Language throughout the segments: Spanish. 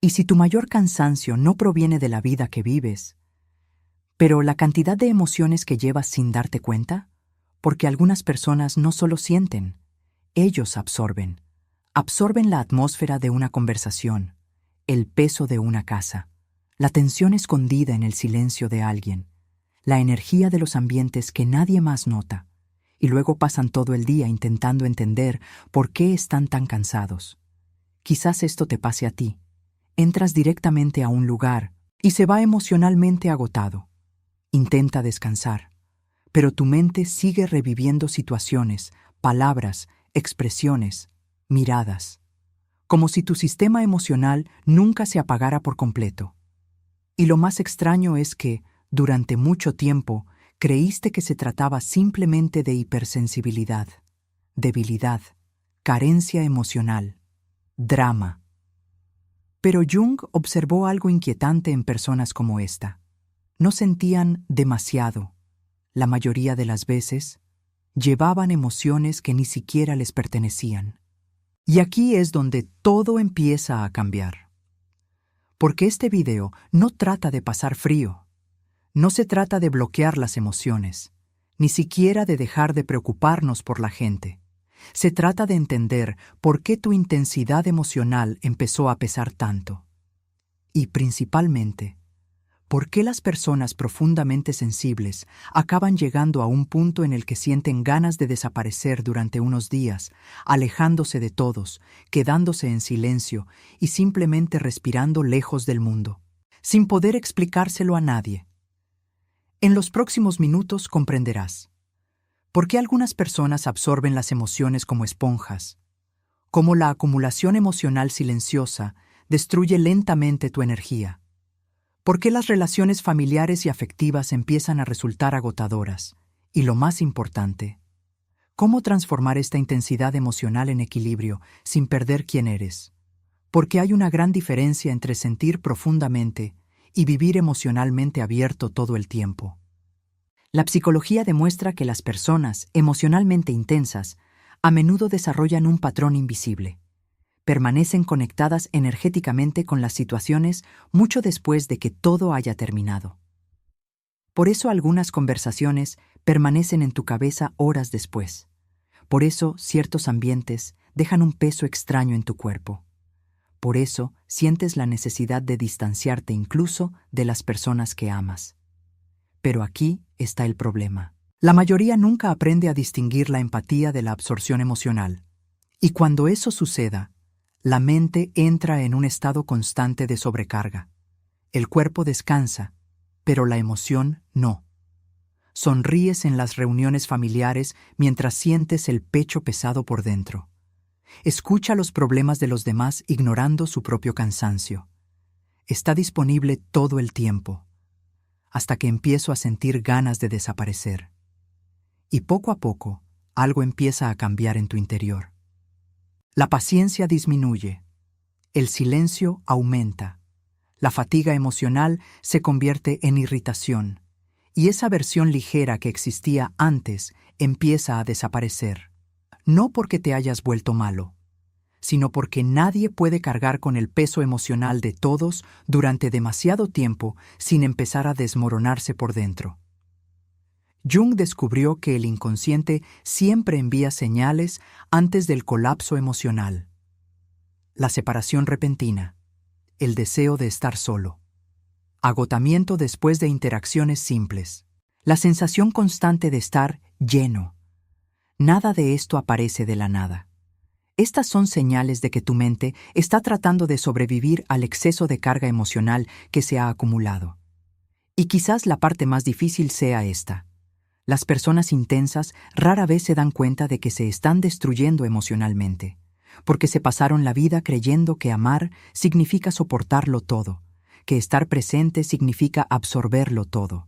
Y si tu mayor cansancio no proviene de la vida que vives, pero la cantidad de emociones que llevas sin darte cuenta, porque algunas personas no solo sienten, ellos absorben. Absorben la atmósfera de una conversación, el peso de una casa, la tensión escondida en el silencio de alguien, la energía de los ambientes que nadie más nota, y luego pasan todo el día intentando entender por qué están tan cansados. Quizás esto te pase a ti. Entras directamente a un lugar y se va emocionalmente agotado. Intenta descansar, pero tu mente sigue reviviendo situaciones, palabras, expresiones, miradas, como si tu sistema emocional nunca se apagara por completo. Y lo más extraño es que, durante mucho tiempo, creíste que se trataba simplemente de hipersensibilidad, debilidad, carencia emocional, drama. Pero Jung observó algo inquietante en personas como esta. No sentían demasiado. La mayoría de las veces, llevaban emociones que ni siquiera les pertenecían. Y aquí es donde todo empieza a cambiar. Porque este video no trata de pasar frío. No se trata de bloquear las emociones, ni siquiera de dejar de preocuparnos por la gente. Se trata de entender por qué tu intensidad emocional empezó a pesar tanto. Y principalmente, ¿por qué las personas profundamente sensibles acaban llegando a un punto en el que sienten ganas de desaparecer durante unos días, alejándose de todos, quedándose en silencio y simplemente respirando lejos del mundo, sin poder explicárselo a nadie? En los próximos minutos comprenderás por qué algunas personas absorben las emociones como esponjas, cómo la acumulación emocional silenciosa destruye lentamente tu energía, por qué las relaciones familiares y afectivas empiezan a resultar agotadoras, y lo más importante, cómo transformar esta intensidad emocional en equilibrio sin perder quién eres, porque hay una gran diferencia entre sentir profundamente y vivir emocionalmente abierto todo el tiempo. La psicología demuestra que las personas emocionalmente intensas a menudo desarrollan un patrón invisible. Permanecen conectadas energéticamente con las situaciones mucho después de que todo haya terminado. Por eso algunas conversaciones permanecen en tu cabeza horas después. Por eso ciertos ambientes dejan un peso extraño en tu cuerpo. Por eso sientes la necesidad de distanciarte incluso de las personas que amas. Pero aquí está el problema. La mayoría nunca aprende a distinguir la empatía de la absorción emocional. Y cuando eso suceda, la mente entra en un estado constante de sobrecarga. El cuerpo descansa, pero la emoción no. Sonríes en las reuniones familiares mientras sientes el pecho pesado por dentro. Escucha los problemas de los demás ignorando su propio cansancio. Está disponible todo el tiempo, hasta que empiezo a sentir ganas de desaparecer. Y poco a poco, algo empieza a cambiar en tu interior. La paciencia disminuye, el silencio aumenta, la fatiga emocional se convierte en irritación, y esa versión ligera que existía antes empieza a desaparecer. No porque te hayas vuelto malo, sino porque nadie puede cargar con el peso emocional de todos durante demasiado tiempo sin empezar a desmoronarse por dentro. Jung descubrió que el inconsciente siempre envía señales antes del colapso emocional. La separación repentina, el deseo de estar solo, agotamiento después de interacciones simples, la sensación constante de estar lleno. Nada de esto aparece de la nada. Estas son señales de que tu mente está tratando de sobrevivir al exceso de carga emocional que se ha acumulado. Y quizás la parte más difícil sea esta. Las personas intensas rara vez se dan cuenta de que se están destruyendo emocionalmente, porque se pasaron la vida creyendo que amar significa soportarlo todo, que estar presente significa absorberlo todo,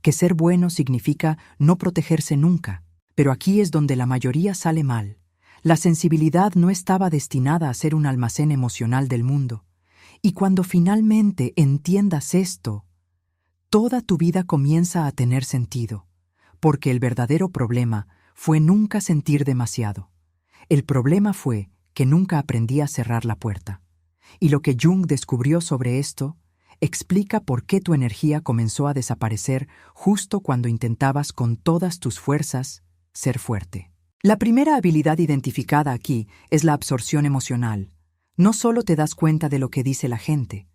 que ser bueno significa no protegerse nunca. Pero aquí es donde la mayoría sale mal. La sensibilidad no estaba destinada a ser un almacén emocional del mundo. Y cuando finalmente entiendas esto, toda tu vida comienza a tener sentido, porque el verdadero problema fue nunca sentir demasiado. El problema fue que nunca aprendí a cerrar la puerta. Y lo que Jung descubrió sobre esto explica por qué tu energía comenzó a desaparecer justo cuando intentabas con todas tus fuerzas ser fuerte. La primera habilidad identificada aquí es la absorción emocional. No solo te das cuenta de lo que dice la gente,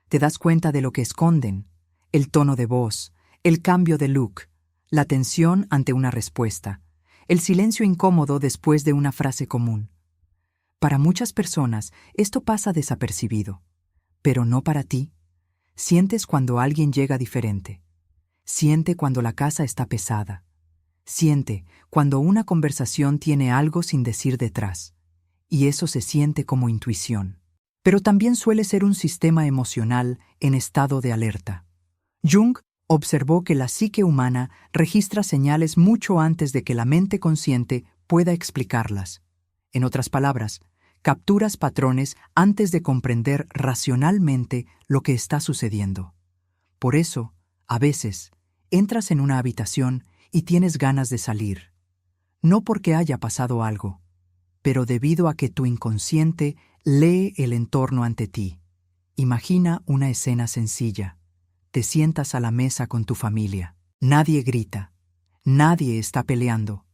te das cuenta de lo que esconden, el tono de voz, el cambio de look, la tensión ante una respuesta, el silencio incómodo después de una frase común. Para muchas personas esto pasa desapercibido, pero no para ti. Sientes cuando alguien llega diferente. Siente cuando la casa está pesada. Siente cuando una conversación tiene algo sin decir detrás. Y eso se siente como intuición. Pero también suele ser un sistema emocional en estado de alerta. Jung observó que la psique humana registra señales mucho antes de que la mente consciente pueda explicarlas. En otras palabras, capturas patrones antes de comprender racionalmente lo que está sucediendo. Por eso, a veces, entras en una habitación y tienes ganas de salir. No porque haya pasado algo, pero debido a que tu inconsciente lee el entorno ante ti. Imagina una escena sencilla. Te sientas a la mesa con tu familia. Nadie grita. Nadie está peleando.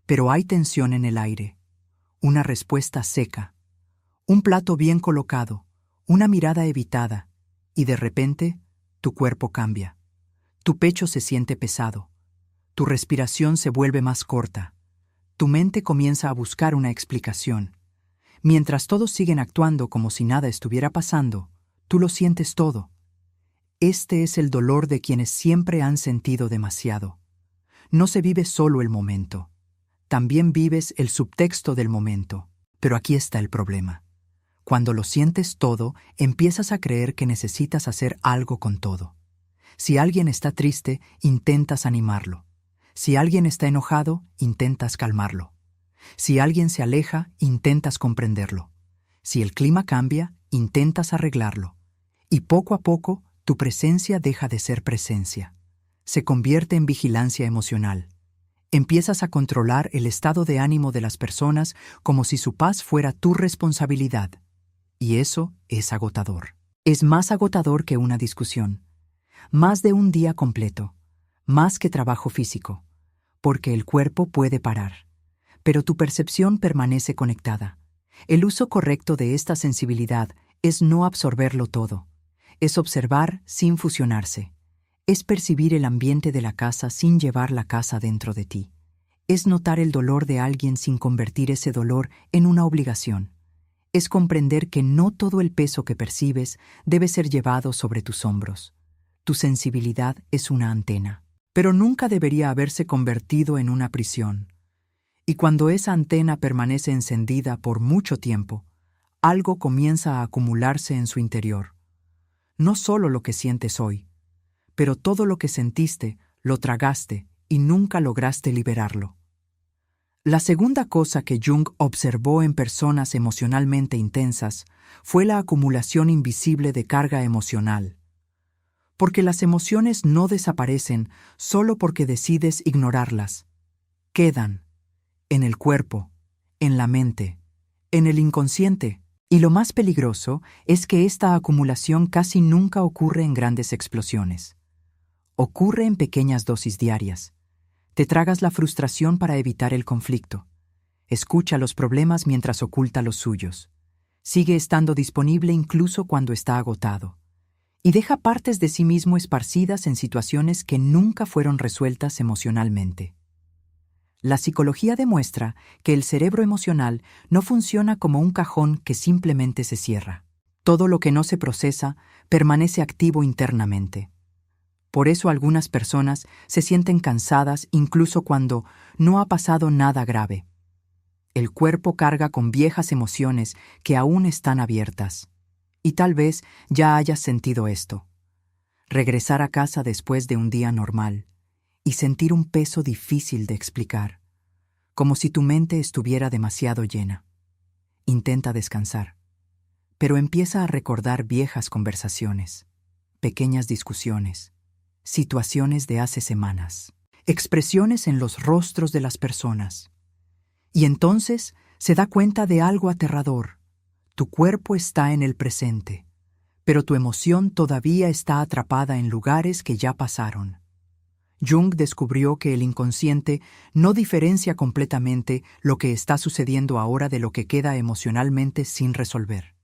Pero hay tensión en el aire. Una respuesta seca. Un plato bien colocado. Una mirada evitada. Y de repente, tu cuerpo cambia. Tu pecho se siente pesado. Tu respiración se vuelve más corta. Tu mente comienza a buscar una explicación. Mientras todos siguen actuando como si nada estuviera pasando, tú lo sientes todo. Este es el dolor de quienes siempre han sentido demasiado. No se vive solo el momento. También vives el subtexto del momento. Pero aquí está el problema. Cuando lo sientes todo, empiezas a creer que necesitas hacer algo con todo. Si alguien está triste, intentas animarlo. Si alguien está enojado, intentas calmarlo. Si alguien se aleja, intentas comprenderlo. Si el clima cambia, intentas arreglarlo. Y poco a poco, tu presencia deja de ser presencia. Se convierte en vigilancia emocional. Empiezas a controlar el estado de ánimo de las personas como si su paz fuera tu responsabilidad. Y eso es agotador. Es más agotador que una discusión. Más de un día completo. Más que trabajo físico. Porque el cuerpo puede parar. Pero tu percepción permanece conectada. El uso correcto de esta sensibilidad es no absorberlo todo. Es observar sin fusionarse. Es percibir el ambiente de la casa sin llevar la casa dentro de ti. Es notar el dolor de alguien sin convertir ese dolor en una obligación. Es comprender que no todo el peso que percibes debe ser llevado sobre tus hombros. Tu sensibilidad es una antena, pero nunca debería haberse convertido en una prisión. Y cuando esa antena permanece encendida por mucho tiempo, algo comienza a acumularse en su interior. No solo lo que sientes hoy, pero todo lo que sentiste, lo tragaste y nunca lograste liberarlo. La segunda cosa que Jung observó en personas emocionalmente intensas fue la acumulación invisible de carga emocional. Porque las emociones no desaparecen solo porque decides ignorarlas. Quedan en el cuerpo, en la mente, en el inconsciente. Y lo más peligroso es que esta acumulación casi nunca ocurre en grandes explosiones. Ocurre en pequeñas dosis diarias. Te tragas la frustración para evitar el conflicto. Escucha los problemas mientras oculta los suyos. Sigue estando disponible incluso cuando está agotado. Y deja partes de sí mismo esparcidas en situaciones que nunca fueron resueltas emocionalmente. La psicología demuestra que el cerebro emocional no funciona como un cajón que simplemente se cierra. Todo lo que no se procesa permanece activo internamente. Por eso algunas personas se sienten cansadas incluso cuando no ha pasado nada grave. El cuerpo carga con viejas emociones que aún están abiertas. Y tal vez ya hayas sentido esto. Regresar a casa después de un día normal y sentir un peso difícil de explicar, como si tu mente estuviera demasiado llena. Intenta descansar, pero empieza a recordar viejas conversaciones, pequeñas discusiones, situaciones de hace semanas, expresiones en los rostros de las personas. Y entonces se da cuenta de algo aterrador. Tu cuerpo está en el presente, pero tu emoción todavía está atrapada en lugares que ya pasaron. Jung descubrió que el inconsciente no diferencia completamente lo que está sucediendo ahora de lo que queda emocionalmente sin resolver.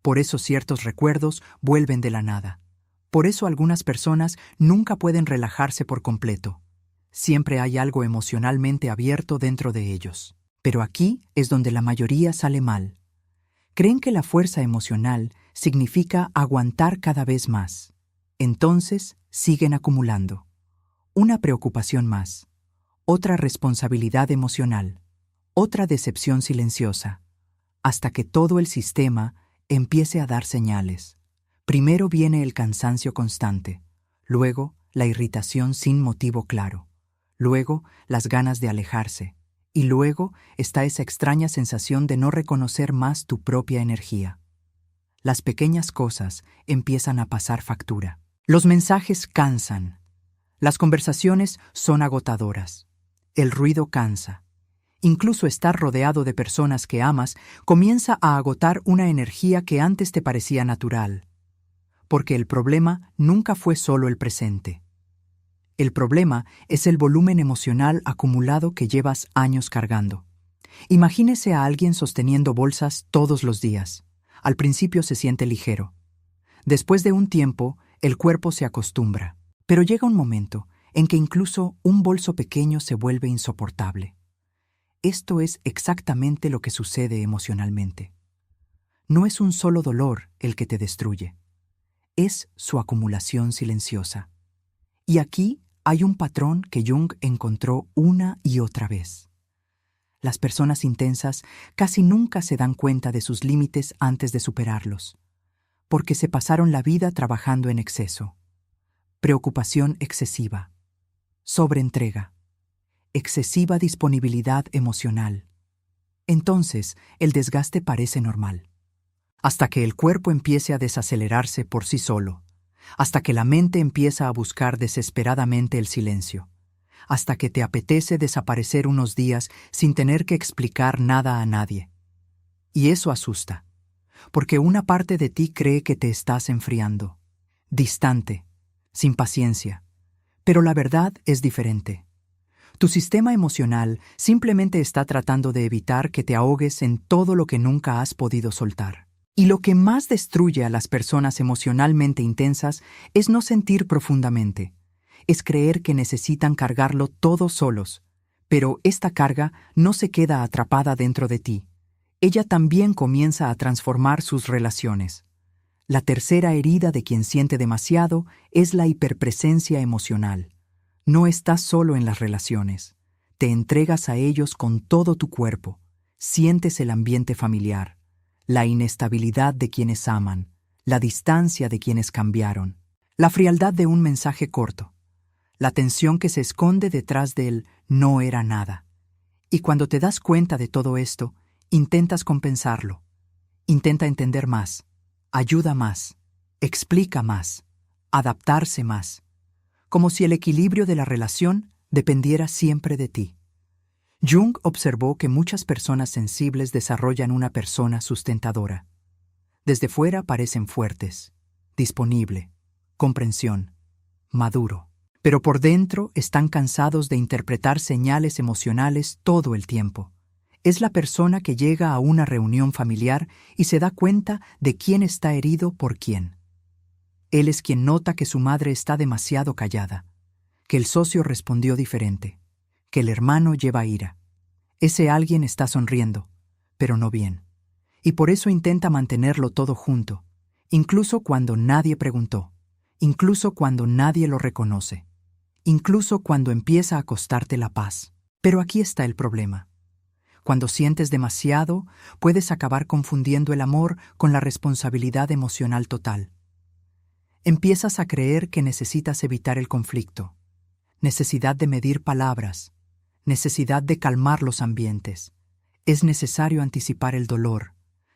Por eso ciertos recuerdos vuelven de la nada. Por eso algunas personas nunca pueden relajarse por completo. Siempre hay algo emocionalmente abierto dentro de ellos. Pero aquí es donde la mayoría sale mal. Creen que la fuerza emocional significa aguantar cada vez más. Entonces siguen acumulando. Una preocupación más, otra responsabilidad emocional, otra decepción silenciosa, hasta que todo el sistema empiece a dar señales. Primero viene el cansancio constante, luego la irritación sin motivo claro, luego las ganas de alejarse, y luego está esa extraña sensación de no reconocer más tu propia energía. Las pequeñas cosas empiezan a pasar factura. Los mensajes cansan. Las conversaciones son agotadoras. El ruido cansa. Incluso estar rodeado de personas que amas comienza a agotar una energía que antes te parecía natural. Porque el problema nunca fue solo el presente. El problema es el volumen emocional acumulado que llevas años cargando. Imagínese a alguien sosteniendo bolsas todos los días. Al principio se siente ligero. Después de un tiempo, el cuerpo se acostumbra. Pero llega un momento en que incluso un bolso pequeño se vuelve insoportable. Esto es exactamente lo que sucede emocionalmente. No es un solo dolor el que te destruye. Es su acumulación silenciosa. Y aquí hay un patrón que Jung encontró una y otra vez. Las personas intensas casi nunca se dan cuenta de sus límites antes de superarlos, porque se pasaron la vida trabajando en exceso. Preocupación excesiva, sobreentrega, excesiva disponibilidad emocional. Entonces, el desgaste parece normal. Hasta que el cuerpo empiece a desacelerarse por sí solo, hasta que la mente empieza a buscar desesperadamente el silencio, hasta que te apetece desaparecer unos días sin tener que explicar nada a nadie. Y eso asusta, porque una parte de ti cree que te estás enfriando, distante, sin paciencia. Pero la verdad es diferente. Tu sistema emocional simplemente está tratando de evitar que te ahogues en todo lo que nunca has podido soltar. Y lo que más destruye a las personas emocionalmente intensas es no sentir profundamente. Es creer que necesitan cargarlo todo solos. Pero esta carga no se queda atrapada dentro de ti. Ella también comienza a transformar sus relaciones. La tercera herida de quien siente demasiado es la hiperpresencia emocional. No estás solo en las relaciones. Te entregas a ellos con todo tu cuerpo. Sientes el ambiente familiar, la inestabilidad de quienes aman, la distancia de quienes cambiaron, la frialdad de un mensaje corto, la tensión que se esconde detrás del no era nada. Y cuando te das cuenta de todo esto, intentas compensarlo. Intenta entender más. Ayuda más, explica más, adaptarse más, como si el equilibrio de la relación dependiera siempre de ti. Jung observó que muchas personas sensibles desarrollan una persona sustentadora. Desde fuera parecen fuertes, disponible, comprensión, maduro, pero por dentro están cansados de interpretar señales emocionales todo el tiempo. Es la persona que llega a una reunión familiar y se da cuenta de quién está herido por quién. Él es quien nota que su madre está demasiado callada, que el socio respondió diferente, que el hermano lleva ira. Ese alguien está sonriendo, pero no bien. Y por eso intenta mantenerlo todo junto, incluso cuando nadie preguntó, incluso cuando nadie lo reconoce, incluso cuando empieza a costarte la paz. Pero aquí está el problema. Cuando sientes demasiado, puedes acabar confundiendo el amor con la responsabilidad emocional total. Empiezas a creer que necesitas evitar el conflicto, necesidad de medir palabras, necesidad de calmar los ambientes. Es necesario anticipar el dolor.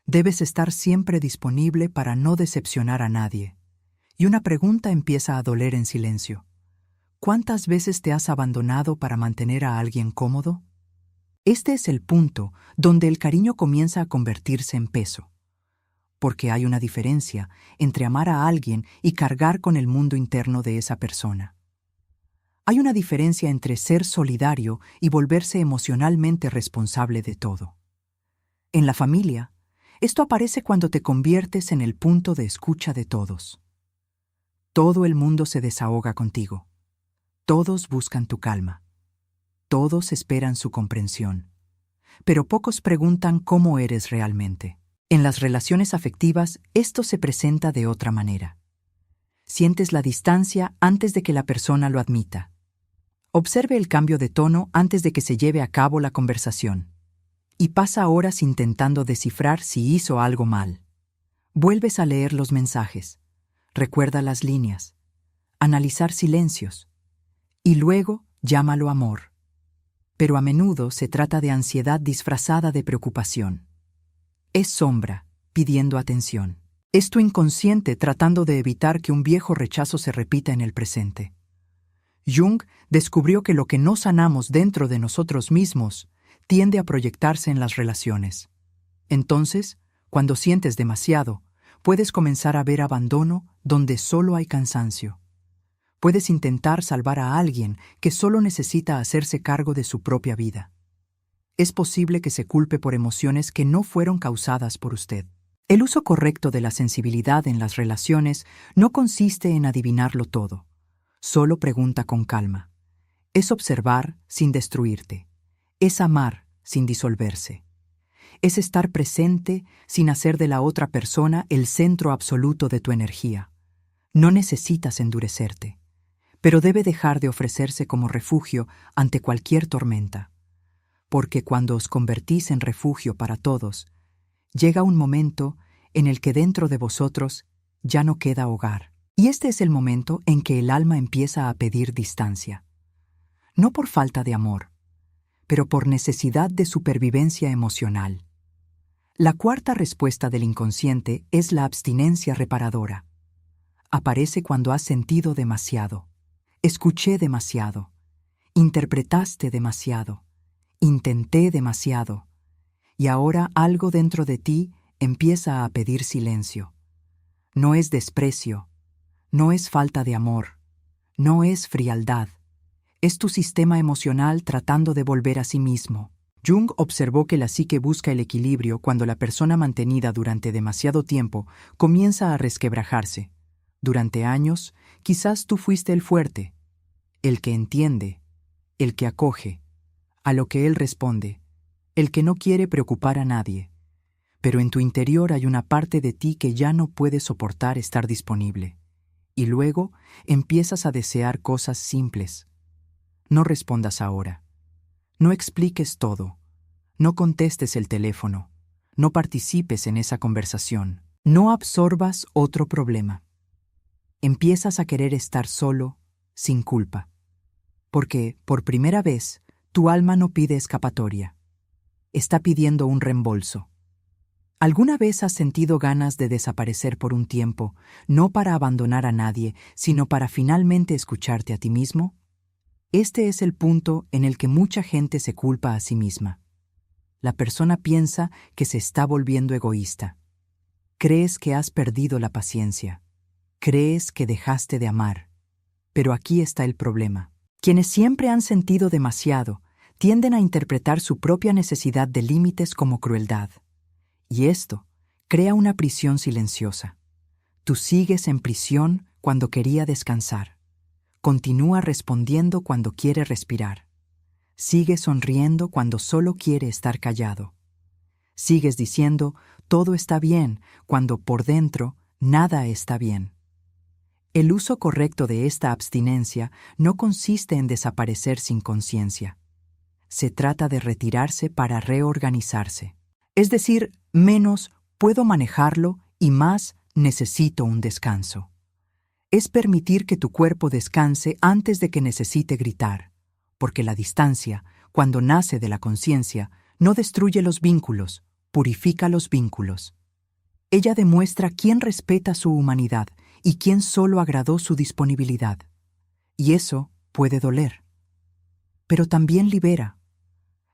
Debes estar siempre disponible para no decepcionar a nadie. Y una pregunta empieza a doler en silencio. ¿Cuántas veces te has abandonado para mantener a alguien cómodo? Este es el punto donde el cariño comienza a convertirse en peso. porque hay una diferencia entre amar a alguien y cargar con el mundo interno de esa persona. Hay una diferencia entre ser solidario y volverse emocionalmente responsable de todo. En la familia, esto aparece cuando te conviertes en el punto de escucha de todos. Todo el mundo se desahoga contigo. Todos buscan tu calma. Todos esperan su comprensión. Pero pocos preguntan cómo eres realmente. En las relaciones afectivas, esto se presenta de otra manera. Sientes la distancia antes de que la persona lo admita. Observe el cambio de tono antes de que se lleve a cabo la conversación. Y pasa horas intentando descifrar si hizo algo mal. Vuelves a leer los mensajes. Recuerda las líneas. Analizar silencios. Y luego llámalo amor. Pero a menudo se trata de ansiedad disfrazada de preocupación. Es sombra, pidiendo atención. Es tu inconsciente tratando de evitar que un viejo rechazo se repita en el presente. Jung descubrió que lo que no sanamos dentro de nosotros mismos tiende a proyectarse en las relaciones. Entonces, cuando sientes demasiado, puedes comenzar a ver abandono donde solo hay cansancio. Puedes intentar salvar a alguien que solo necesita hacerse cargo de su propia vida. Es posible que se culpe por emociones que no fueron causadas por usted. El uso correcto de la sensibilidad en las relaciones no consiste en adivinarlo todo. Solo pregunta con calma. Es observar sin destruirte. Es amar sin disolverse. Es estar presente sin hacer de la otra persona el centro absoluto de tu energía. No necesitas endurecerte, pero debe dejar de ofrecerse como refugio ante cualquier tormenta. Porque cuando os convertís en refugio para todos, llega un momento en el que dentro de vosotros ya no queda hogar. Y este es el momento en que el alma empieza a pedir distancia. No por falta de amor, pero por necesidad de supervivencia emocional. La cuarta respuesta del inconsciente es la abstinencia reparadora. Aparece cuando has sentido demasiado, escuché demasiado, interpretaste demasiado, intenté demasiado, y ahora algo dentro de ti empieza a pedir silencio. No es desprecio, no es falta de amor, no es frialdad. Es tu sistema emocional tratando de volver a sí mismo. Jung observó que la psique busca el equilibrio cuando la persona mantenida durante demasiado tiempo comienza a resquebrajarse. Durante años, quizás tú fuiste el fuerte, el que entiende, el que acoge, a lo que él responde, el que no quiere preocupar a nadie. Pero en tu interior hay una parte de ti que ya no puede soportar estar disponible. Y luego empiezas a desear cosas simples. No respondas ahora. No expliques todo. No contestes el teléfono. No participes en esa conversación. No absorbas otro problema. Empiezas a querer estar solo, sin culpa. Porque, por primera vez, tu alma no pide escapatoria. Está pidiendo un reembolso. ¿Alguna vez has sentido ganas de desaparecer por un tiempo, no para abandonar a nadie, sino para finalmente escucharte a ti mismo? Este es el punto en el que mucha gente se culpa a sí misma. La persona piensa que se está volviendo egoísta. Crees que has perdido la paciencia. Crees que dejaste de amar. Pero aquí está el problema. Quienes siempre han sentido demasiado tienden a interpretar su propia necesidad de límites como crueldad. Y esto crea una prisión silenciosa. Tú sigues en prisión cuando quería descansar. Continúa respondiendo cuando quiere respirar. Sigue sonriendo cuando solo quiere estar callado. Sigues diciendo, todo está bien, cuando por dentro nada está bien. El uso correcto de esta abstinencia no consiste en desaparecer sin conciencia. Se trata de retirarse para reorganizarse. Es decir, menos puedo manejarlo y más necesito un descanso. Es permitir que tu cuerpo descanse antes de que necesite gritar, porque la distancia, cuando nace de la conciencia, no destruye los vínculos, purifica los vínculos. Ella demuestra quién respeta su humanidad y quién solo agradó su disponibilidad. Y eso puede doler. Pero también libera.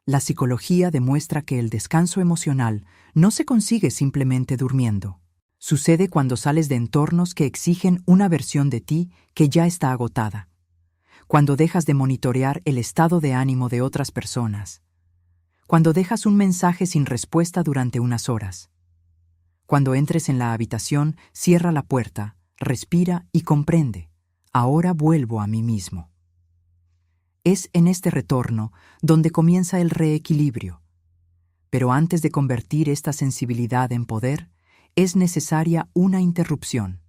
La psicología demuestra que el descanso emocional no se consigue simplemente durmiendo. Sucede cuando sales de entornos que exigen una versión de ti que ya está agotada. Cuando dejas de monitorear el estado de ánimo de otras personas. Cuando dejas un mensaje sin respuesta durante unas horas. Cuando entres en la habitación, cierra la puerta, respira y comprende. Ahora vuelvo a mí mismo. Es en este retorno donde comienza el reequilibrio. Pero antes de convertir esta sensibilidad en poder, es necesaria una interrupción.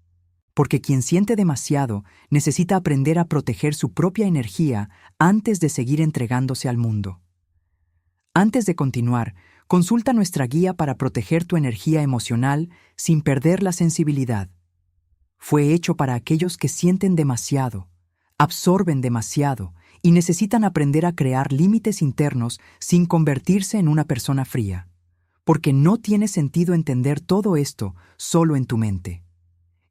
Porque quien siente demasiado necesita aprender a proteger su propia energía antes de seguir entregándose al mundo. Antes de continuar, consulta nuestra guía para proteger tu energía emocional sin perder la sensibilidad. Fue hecho para aquellos que sienten demasiado, absorben demasiado y necesitan aprender a crear límites internos sin convertirse en una persona fría. Porque no tiene sentido entender todo esto solo en tu mente.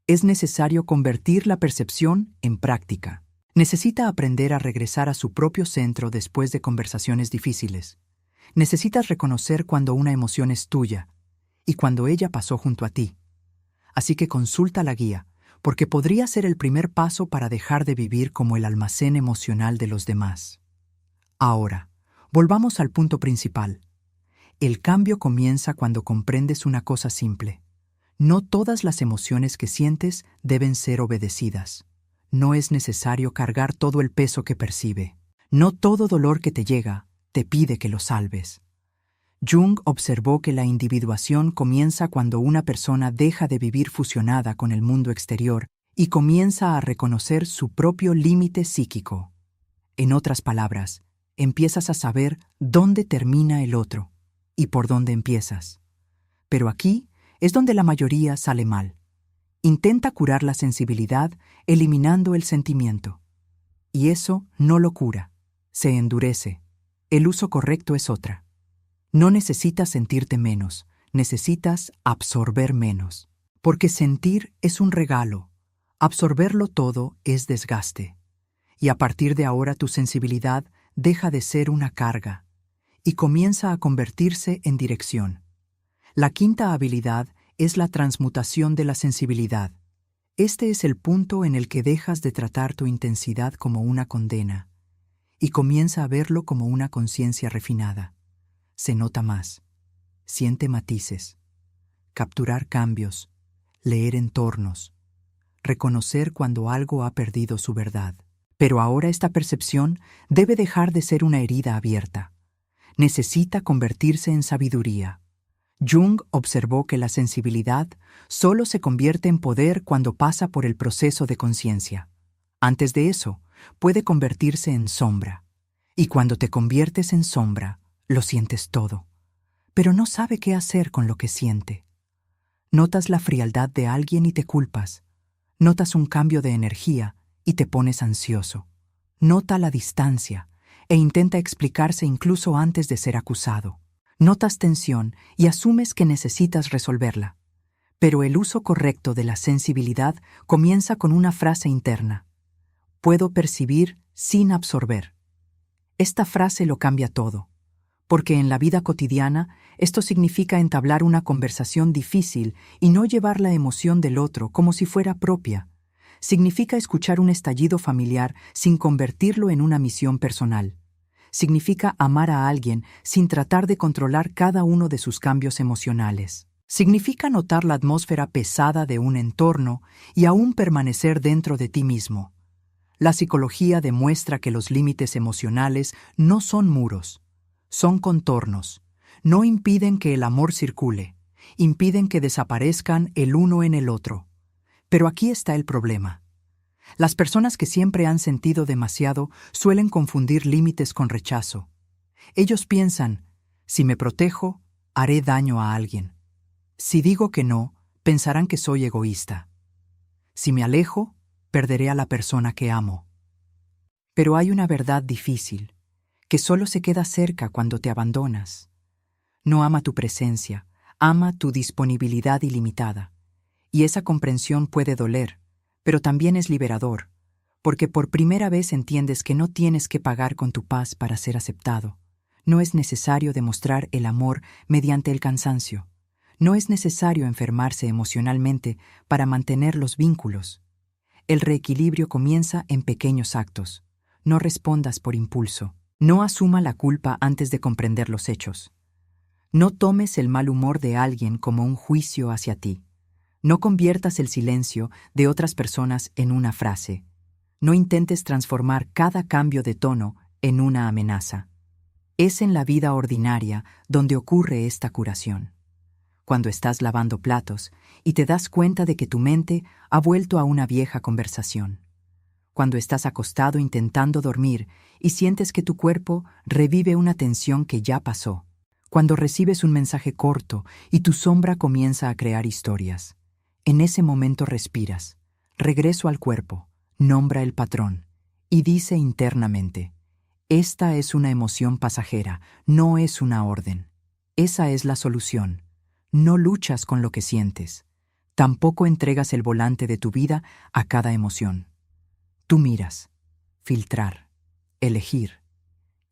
Es necesario convertir la percepción en práctica. Necesita aprender a regresar a su propio centro después de conversaciones difíciles. Necesitas reconocer cuando una emoción es tuya y cuando ella pasó junto a ti. Así que consulta la guía, porque podría ser el primer paso para dejar de vivir como el almacén emocional de los demás. Ahora, volvamos al punto principal. El cambio comienza cuando comprendes una cosa simple. No todas las emociones que sientes deben ser obedecidas. No es necesario cargar todo el peso que percibe. No todo dolor que te llega te pide que lo salves. Jung observó que la individuación comienza cuando una persona deja de vivir fusionada con el mundo exterior y comienza a reconocer su propio límite psíquico. En otras palabras, empiezas a saber dónde termina el otro y por dónde empiezas. Pero aquí es donde la mayoría sale mal. Intenta curar la sensibilidad eliminando el sentimiento. Y eso no lo cura, se endurece. El uso correcto es otra. No necesitas sentirte menos, necesitas absorber menos. Porque sentir es un regalo, absorberlo todo es desgaste. Y a partir de ahora tu sensibilidad deja de ser una carga y comienza a convertirse en dirección. La quinta habilidad es la transmutación de la sensibilidad. Este es el punto en el que dejas de tratar tu intensidad como una condena y comienza a verlo como una conciencia refinada. Se nota más, siente matices, capturar cambios, leer entornos, reconocer cuando algo ha perdido su verdad. Pero ahora esta percepción debe dejar de ser una herida abierta. Necesita convertirse en sabiduría. Jung observó que la sensibilidad solo se convierte en poder cuando pasa por el proceso de conciencia. Antes de eso, puede convertirse en sombra. Y cuando te conviertes en sombra, lo sientes todo. Pero no sabe qué hacer con lo que siente. Notas la frialdad de alguien y te culpas. Notas un cambio de energía y te pones ansioso. Nota la distancia e intenta explicarse incluso antes de ser acusado. Notas tensión y asumes que necesitas resolverla. Pero el uso correcto de la sensibilidad comienza con una frase interna. Puedo percibir sin absorber. Esta frase lo cambia todo, porque en la vida cotidiana esto significa entablar una conversación difícil y no llevar la emoción del otro como si fuera propia. Significa escuchar un estallido familiar sin convertirlo en una misión personal. Significa amar a alguien sin tratar de controlar cada uno de sus cambios emocionales. Significa notar la atmósfera pesada de un entorno y aún permanecer dentro de ti mismo. La psicología demuestra que los límites emocionales no son muros, son contornos. No impiden que el amor circule, impiden que desaparezcan el uno en el otro. Pero aquí está el problema. Las personas que siempre han sentido demasiado suelen confundir límites con rechazo. Ellos piensan, si me protejo, haré daño a alguien. Si digo que no, pensarán que soy egoísta. Si me alejo, perderé a la persona que amo. Pero hay una verdad difícil, que solo se queda cerca cuando te abandonas. No ama tu presencia, ama tu disponibilidad ilimitada. Y esa comprensión puede doler, pero también es liberador, porque por primera vez entiendes que no tienes que pagar con tu paz para ser aceptado. No es necesario demostrar el amor mediante el cansancio. No es necesario enfermarse emocionalmente para mantener los vínculos. El reequilibrio comienza en pequeños actos. No respondas por impulso. No asuma la culpa antes de comprender los hechos. No tomes el mal humor de alguien como un juicio hacia ti. No conviertas el silencio de otras personas en una frase. No intentes transformar cada cambio de tono en una amenaza. Es en la vida ordinaria donde ocurre esta curación. Cuando estás lavando platos y te das cuenta de que tu mente ha vuelto a una vieja conversación. Cuando estás acostado intentando dormir y sientes que tu cuerpo revive una tensión que ya pasó. Cuando recibes un mensaje corto y tu sombra comienza a crear historias. En ese momento respiras, regreso al cuerpo, nombra el patrón y dice internamente: esta es una emoción pasajera, no es una orden. Esa es la solución. No luchas con lo que sientes. Tampoco entregas el volante de tu vida a cada emoción. Tú miras, filtrar, elegir,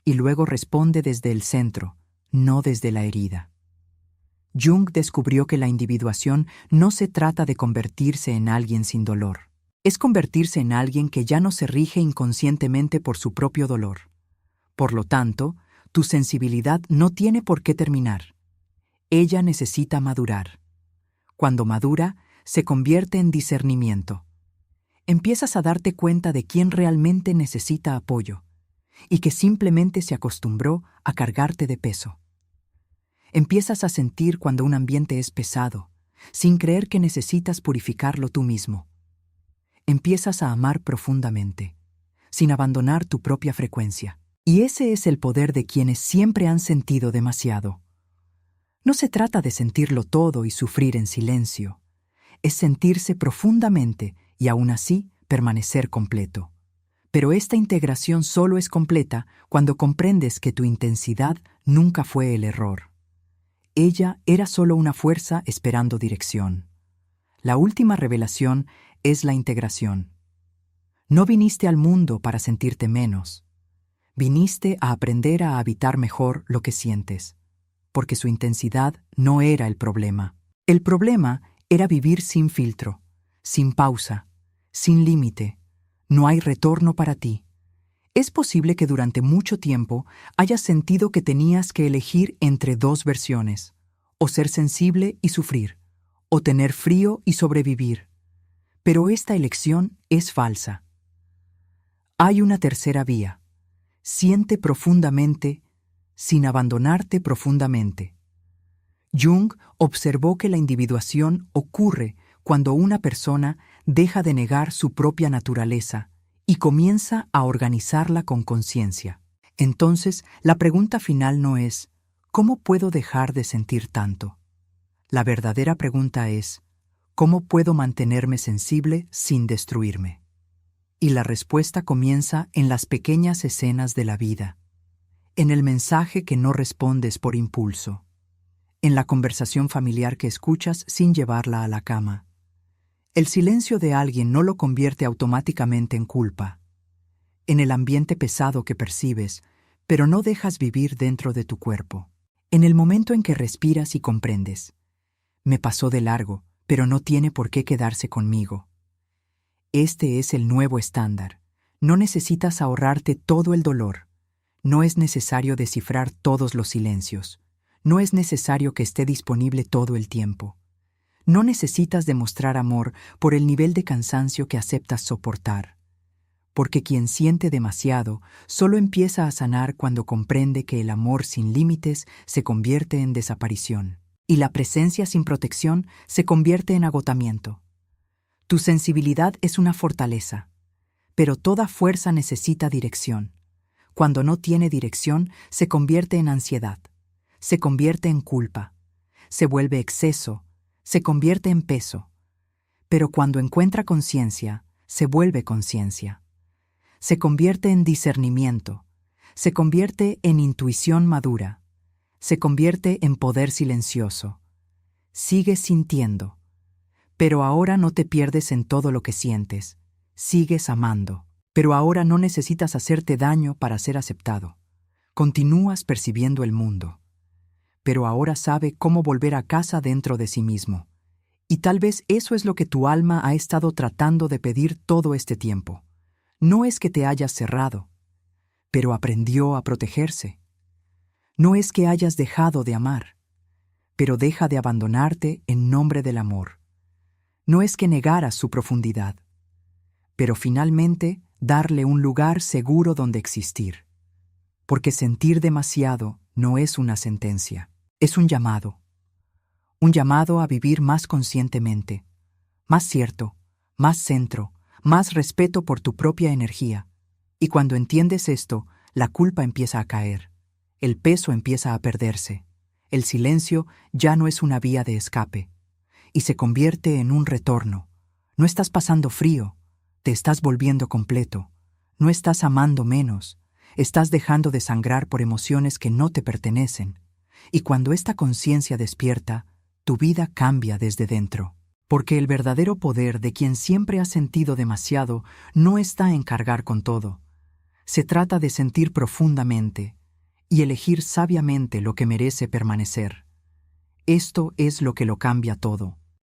y luego responde desde el centro, no desde la herida. Jung descubrió que la individuación no se trata de convertirse en alguien sin dolor. Es convertirse en alguien que ya no se rige inconscientemente por su propio dolor. Por lo tanto, tu sensibilidad no tiene por qué terminar. Ella necesita madurar. Cuando madura, se convierte en discernimiento. Empiezas a darte cuenta de quién realmente necesita apoyo y que simplemente se acostumbró a cargarte de peso. Empiezas a sentir cuando un ambiente es pesado, sin creer que necesitas purificarlo tú mismo. Empiezas a amar profundamente, sin abandonar tu propia frecuencia. Y ese es el poder de quienes siempre han sentido demasiado. No se trata de sentirlo todo y sufrir en silencio. Es sentirse profundamente y aún así permanecer completo. Pero esta integración solo es completa cuando comprendes que tu intensidad nunca fue el error. Ella era solo una fuerza esperando dirección. La última revelación es la integración. No viniste al mundo para sentirte menos. Viniste a aprender a habitar mejor lo que sientes, porque su intensidad no era el problema. El problema era vivir sin filtro, sin pausa, sin límite. No hay retorno para ti. Es posible que durante mucho tiempo hayas sentido que tenías que elegir entre dos versiones, o ser sensible y sufrir, o tener frío y sobrevivir. Pero esta elección es falsa. Hay una tercera vía. Siente profundamente, sin abandonarte profundamente. Jung observó que la individuación ocurre cuando una persona deja de negar su propia naturaleza y comienza a organizarla con conciencia. Entonces, la pregunta final no es ¿cómo puedo dejar de sentir tanto? La verdadera pregunta es ¿cómo puedo mantenerme sensible sin destruirme? Y la respuesta comienza en las pequeñas escenas de la vida, en el mensaje que no respondes por impulso, en la conversación familiar que escuchas sin llevarla a la cama. El silencio de alguien no lo convierte automáticamente en culpa, en el ambiente pesado que percibes, pero no dejas vivir dentro de tu cuerpo. En el momento en que respiras y comprendes, me pasó de largo, pero no tiene por qué quedarse conmigo. Este es el nuevo estándar. No necesitas ahorrarte todo el dolor. No es necesario descifrar todos los silencios. No es necesario que esté disponible todo el tiempo. No necesitas demostrar amor por el nivel de cansancio que aceptas soportar. Porque quien siente demasiado solo empieza a sanar cuando comprende que el amor sin límites se convierte en desaparición. Y la presencia sin protección se convierte en agotamiento. Tu sensibilidad es una fortaleza, pero toda fuerza necesita dirección. Cuando no tiene dirección, se convierte en ansiedad, se convierte en culpa, se vuelve exceso, se convierte en peso. Pero cuando encuentra conciencia, se vuelve conciencia. Se convierte en discernimiento, se convierte en intuición madura, se convierte en poder silencioso. Sigues sintiendo, pero ahora no te pierdes en todo lo que sientes. Sigues amando, pero ahora no necesitas hacerte daño para ser aceptado. Continúas percibiendo el mundo, pero ahora sabe cómo volver a casa dentro de sí mismo. Y tal vez eso es lo que tu alma ha estado tratando de pedir todo este tiempo. No es que te hayas cerrado, pero aprendió a protegerse. No es que hayas dejado de amar, pero deja de abandonarte en nombre del amor. No es que negaras su profundidad, pero finalmente darle un lugar seguro donde existir. Porque sentir demasiado no es una sentencia, es un llamado a vivir más conscientemente, más cierto, más centro, más respeto por tu propia energía. Y cuando entiendes esto, la culpa empieza a caer, el peso empieza a perderse, el silencio ya no es una vía de escape, y se convierte en un retorno. No estás pasando frío, te estás volviendo completo, no estás amando menos, estás dejando de sangrar por emociones que no te pertenecen. Y cuando esta conciencia despierta, tu vida cambia desde dentro. Porque el verdadero poder de quien siempre ha sentido demasiado no está en cargar con todo. Se trata de sentir profundamente y elegir sabiamente lo que merece permanecer. Esto es lo que lo cambia todo.